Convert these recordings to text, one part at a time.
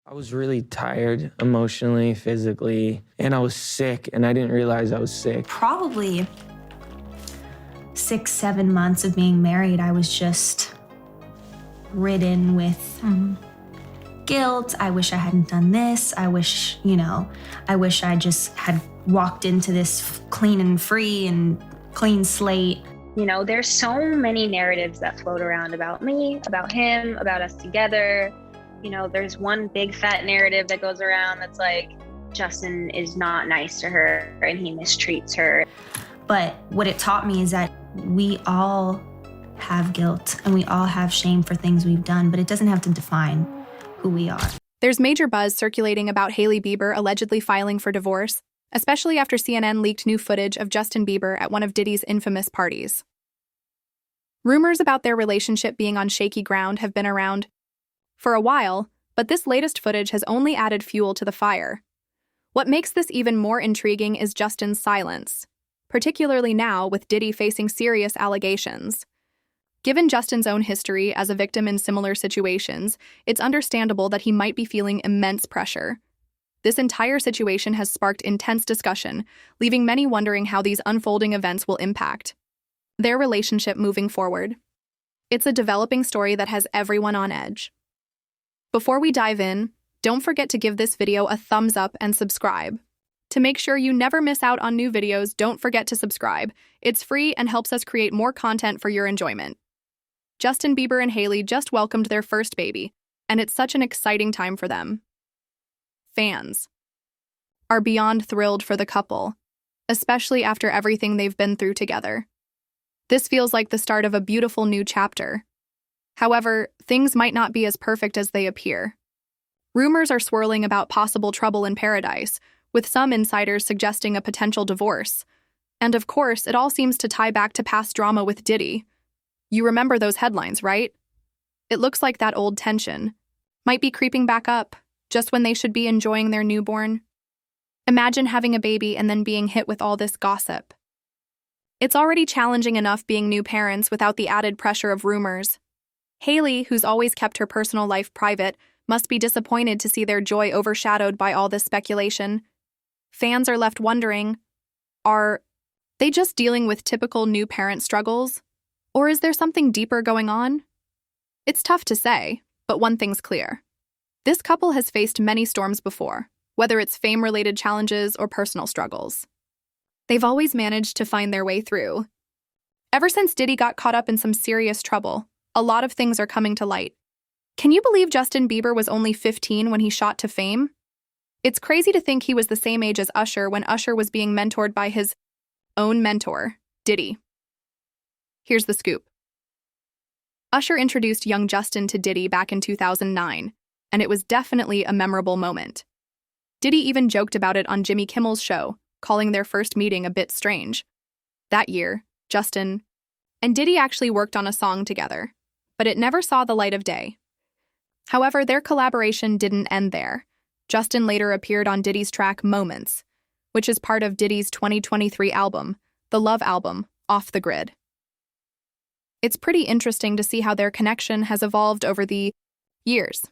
I was really tired emotionally, physically, and I was sick, and I didn't realize I was sick. Probably 6, 7 months of being married, I was just ridden with guilt. I wish I hadn't done this. I wish I just had walked into this clean and free and clean slate. You know, there's so many narratives that float around about me, about him, about us together. You know, there's one big fat narrative that goes around that's like, Justin is not nice to her and he mistreats her. But what it taught me is that we all have guilt and we all have shame for things we've done, but it doesn't have to define who we are. There's major buzz circulating about Hailey Bieber allegedly filing for divorce, especially after CNN leaked new footage of Justin Bieber at one of Diddy's infamous parties. Rumors about their relationship being on shaky ground have been around for a while, but this latest footage has only added fuel to the fire. What makes this even more intriguing is Justin's silence, particularly now with Diddy facing serious allegations. Given Justin's own history as a victim in similar situations, it's understandable that he might be feeling immense pressure. This entire situation has sparked intense discussion, leaving many wondering how these unfolding events will impact their relationship moving forward. It's a developing story that has everyone on edge. Before we dive in, don't forget to give this video a thumbs up and subscribe. To make sure you never miss out on new videos, don't forget to subscribe. It's free and helps us create more content for your enjoyment. Justin Bieber and Hailey just welcomed their first baby, and it's such an exciting time for them. Fans are beyond thrilled for the couple, especially after everything they've been through together. This feels like the start of a beautiful new chapter. However, things might not be as perfect as they appear. Rumors are swirling about possible trouble in paradise, with some insiders suggesting a potential divorce. And of course, it all seems to tie back to past drama with Diddy. You remember those headlines, right? It looks like that old tension might be creeping back up, just when they should be enjoying their newborn. Imagine having a baby and then being hit with all this gossip. It's already challenging enough being new parents without the added pressure of rumors. Hailey, who's always kept her personal life private, must be disappointed to see their joy overshadowed by all this speculation. Fans are left wondering, are they just dealing with typical new parent struggles? Or is there something deeper going on? It's tough to say, but one thing's clear. This couple has faced many storms before, whether it's fame-related challenges or personal struggles. They've always managed to find their way through. Ever since Diddy got caught up in some serious trouble, a lot of things are coming to light. Can you believe Justin Bieber was only 15 when he shot to fame? It's crazy to think he was the same age as Usher when Usher was being mentored by his own mentor, Diddy. Here's the scoop. Usher introduced young Justin to Diddy back in 2009, and it was definitely a memorable moment. Diddy even joked about it on Jimmy Kimmel's show, calling their first meeting a bit strange. That year, Justin and Diddy actually worked on a song together, but it never saw the light of day. However, their collaboration didn't end there. Justin later appeared on Diddy's track Moments, which is part of Diddy's 2023 album, the Love Album, Off the Grid. It's pretty interesting to see how their connection has evolved over the years.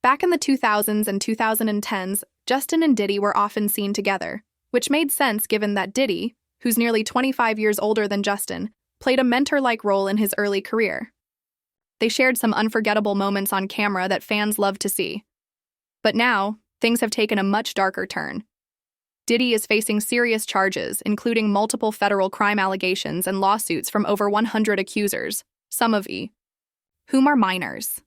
Back in the 2000s and 2010s, Justin and Diddy were often seen together, which made sense given that Diddy, who's nearly 25 years older than Justin, played a mentor-like role in his early career. They shared some unforgettable moments on camera that fans love to see. But now, things have taken a much darker turn. Diddy is facing serious charges, including multiple federal crime allegations and lawsuits from over 100 accusers, some of whom are minors.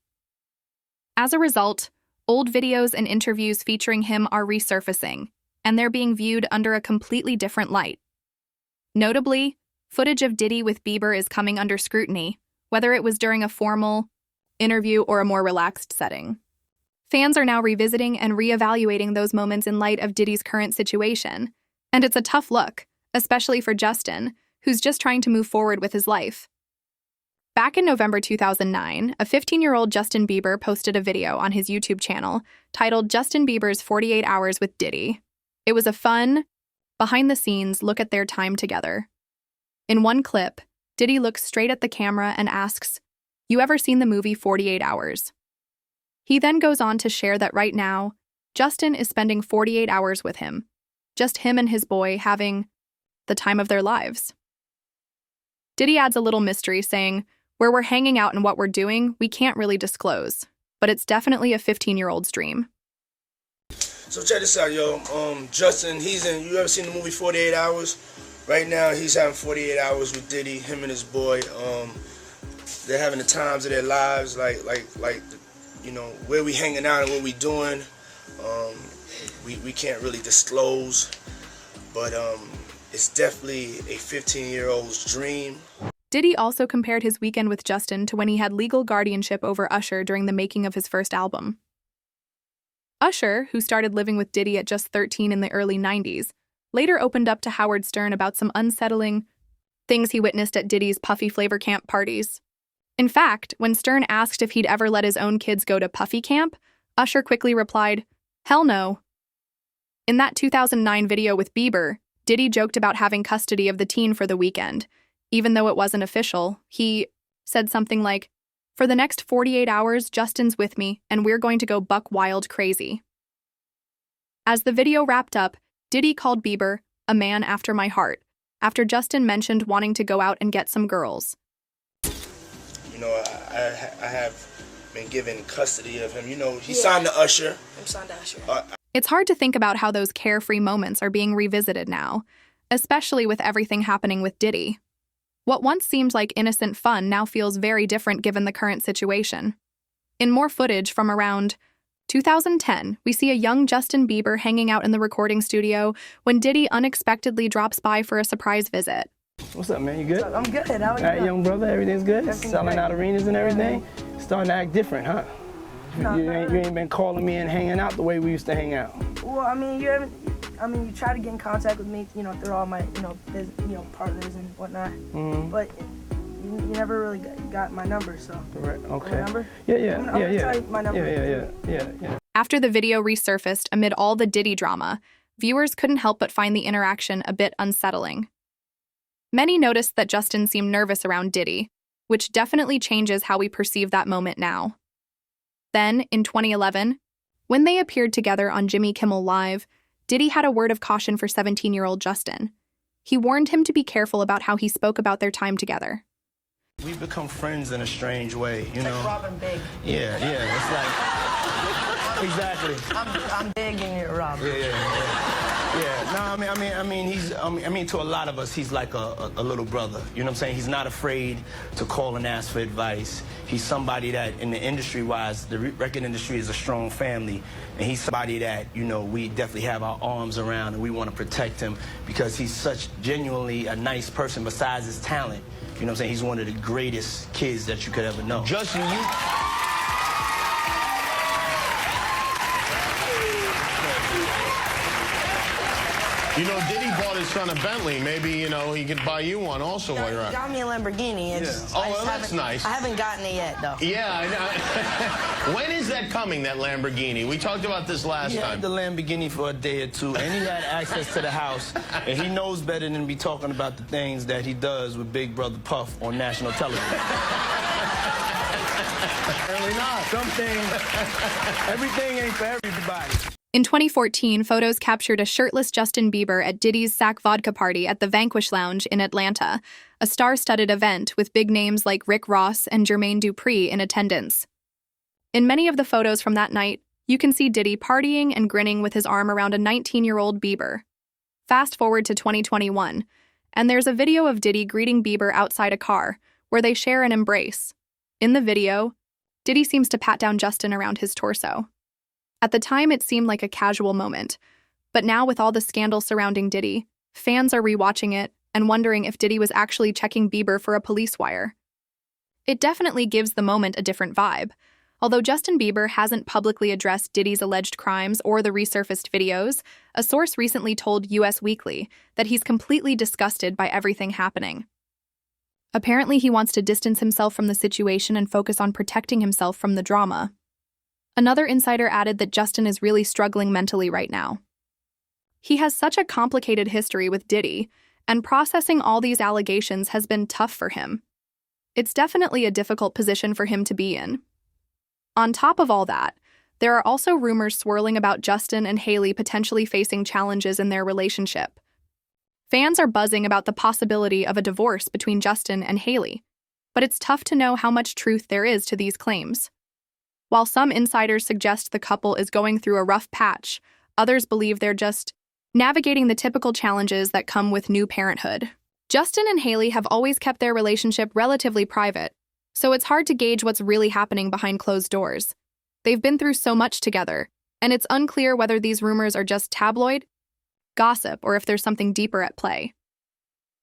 As a result, old videos and interviews featuring him are resurfacing, and they're being viewed under a completely different light. Notably, footage of Diddy with Bieber is coming under scrutiny, whether it was during a formal interview or a more relaxed setting. Fans are now revisiting and reevaluating those moments in light of Diddy's current situation, and it's a tough look, especially for Justin, who's just trying to move forward with his life. Back in November 2009, a 15-year-old Justin Bieber posted a video on his YouTube channel titled Justin Bieber's 48 Hours with Diddy. It was a fun, behind-the-scenes look at their time together. In one clip, Diddy looks straight at the camera and asks, "You ever seen the movie 48 Hours?" He then goes on to share that right now, Justin is spending 48 hours with him, just him and his boy having the time of their lives. Diddy adds a little mystery, saying, "Where we're hanging out and what we're doing, we can't really disclose, but it's definitely a 15-year-old's dream." So check this out, yo. Justin, you ever seen the movie 48 Hours? Right now, he's having 48 hours with Diddy, him and his boy. They're having the times of their lives, like where we hanging out and what we doing. We can't really disclose, but it's definitely a 15-year-old's dream. Diddy also compared his weekend with Justin to when he had legal guardianship over Usher during the making of his first album. Usher, who started living with Diddy at just 13 in the early 90s, later opened up to Howard Stern about some unsettling things he witnessed at Diddy's Puffy Flavor Camp parties. In fact, when Stern asked if he'd ever let his own kids go to Puffy Camp, Usher quickly replied, "Hell no." In that 2009 video with Bieber, Diddy joked about having custody of the teen for the weekend. Even though it wasn't official, he said something like, "For the next 48 hours, Justin's with me, and we're going to go buck wild crazy." As the video wrapped up, Diddy called Bieber a man after my heart, after Justin mentioned wanting to go out and get some girls. You know, I have been given custody of him. You know, he signed to Usher. I'm signed to Usher. It's hard to think about how those carefree moments are being revisited now, especially with everything happening with Diddy. What once seemed like innocent fun now feels very different given the current situation. In more footage from around 2010, we see a young Justin Bieber hanging out in the recording studio when Diddy unexpectedly drops by for a surprise visit. What's up, man? You good? I'm good. How are you? All right, young brother, everything's good? Everything's Selling great. out arenas and everything? Starting to act different, huh? You ain't been calling me and hanging out the way we used to hang out. Well, I mean, you try to get in contact with me, through all my, partners and whatnot. Mm-hmm. But you never really got my number, so. Correct. Okay. My number? Yeah. I'm gonna tell you my number. Yeah. After the video resurfaced amid all the Diddy drama, viewers couldn't help but find the interaction a bit unsettling. Many noticed that Justin seemed nervous around Diddy, which definitely changes how we perceive that moment now. Then, in 2011, when they appeared together on Jimmy Kimmel Live, Diddy had a word of caution for 17-year-old Justin. He warned him to be careful about how he spoke about their time together. We've become friends in a strange way, you know? Like Robin Big. Yeah, it's like, exactly. I'm big and you're Robin. Yeah. No, I mean, to a lot of us, he's like a little brother. You know what I'm saying? He's not afraid to call and ask for advice. He's somebody that, in the industry-wise, the record industry is a strong family, and he's somebody that, we definitely have our arms around, and we want to protect him because he's such genuinely a nice person besides his talent. You know what I'm saying? He's one of the greatest kids that you could ever know. Justin, Diddy bought his son a Bentley. Maybe, he could buy you one also while you're out. Got me a Lamborghini. That's nice. I haven't gotten it yet, though. Yeah, I know. When is that coming, that Lamborghini? We talked about this last He time. had the Lamborghini for a day or two, and he had access to the house, and he knows better than to be talking about the things that he does with Big Brother Puff on national television. Apparently not. Everything ain't for everybody. In 2014, photos captured a shirtless Justin Bieber at Diddy's Sack Vodka party at the Vanquish Lounge in Atlanta, a star-studded event with big names like Rick Ross and Jermaine Dupri in attendance. In many of the photos from that night, you can see Diddy partying and grinning with his arm around a 19-year-old Bieber. Fast forward to 2021, and there's a video of Diddy greeting Bieber outside a car, where they share an embrace. In the video, Diddy seems to pat down Justin around his torso. At the time, it seemed like a casual moment, but now with all the scandal surrounding Diddy, fans are rewatching it and wondering if Diddy was actually checking Bieber for a police wire. It definitely gives the moment a different vibe. Although Justin Bieber hasn't publicly addressed Diddy's alleged crimes or the resurfaced videos, a source recently told US Weekly that he's completely disgusted by everything happening. Apparently, he wants to distance himself from the situation and focus on protecting himself from the drama. Another insider added that Justin is really struggling mentally right now. He has such a complicated history with Diddy, and processing all these allegations has been tough for him. It's definitely a difficult position for him to be in. On top of all that, there are also rumors swirling about Justin and Hailey potentially facing challenges in their relationship. Fans are buzzing about the possibility of a divorce between Justin and Hailey, but it's tough to know how much truth there is to these claims. While some insiders suggest the couple is going through a rough patch, others believe they're just navigating the typical challenges that come with new parenthood. Justin and Hailey have always kept their relationship relatively private, so it's hard to gauge what's really happening behind closed doors. They've been through so much together, and it's unclear whether these rumors are just tabloid gossip or if there's something deeper at play.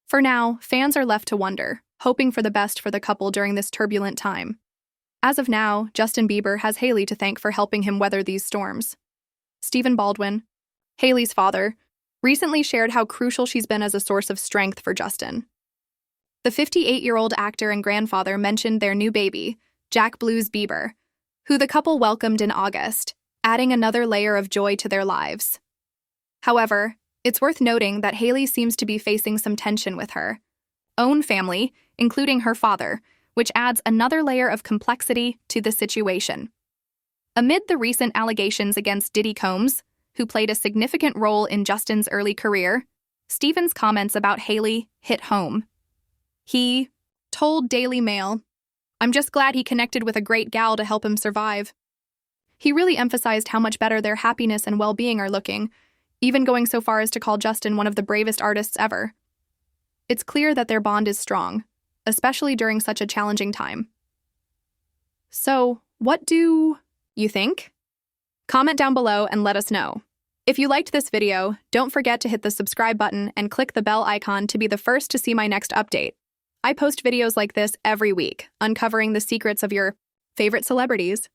For now, fans are left to wonder, hoping for the best for the couple during this turbulent time. As of now, Justin Bieber has Hailey to thank for helping him weather these storms. Stephen Baldwin, Hailey's father, recently shared how crucial she's been as a source of strength for Justin. The 58-year-old actor and grandfather mentioned their new baby, Jack Blues Bieber, who the couple welcomed in August, adding another layer of joy to their lives. However, it's worth noting that Hailey seems to be facing some tension with her own family, including her father, which adds another layer of complexity to the situation. Amid the recent allegations against Diddy Combs, who played a significant role in Justin's early career, Stephen's comments about Hailey hit home. He told Daily Mail, "I'm just glad he connected with a great gal to help him survive." He really emphasized how much better their happiness and well-being are looking, even going so far as to call Justin one of the bravest artists ever. It's clear that their bond is strong, especially during such a challenging time. So, what do you think? Comment down below and let us know. If you liked this video, don't forget to hit the subscribe button and click the bell icon to be the first to see my next update. I post videos like this every week, uncovering the secrets of your favorite celebrities.